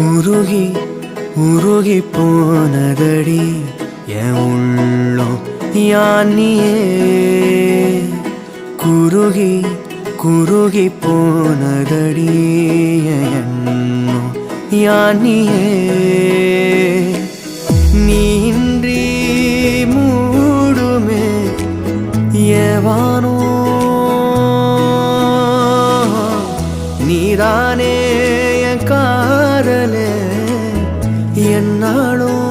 உருகி உருகி போனதடி என் உள்ளம் யானியே குருகி குருகி போனதடி என் எண்ணம் யானியே நீன்றி மூடுமே ஏவானோ நீதானே என் காதலே என்னாலும்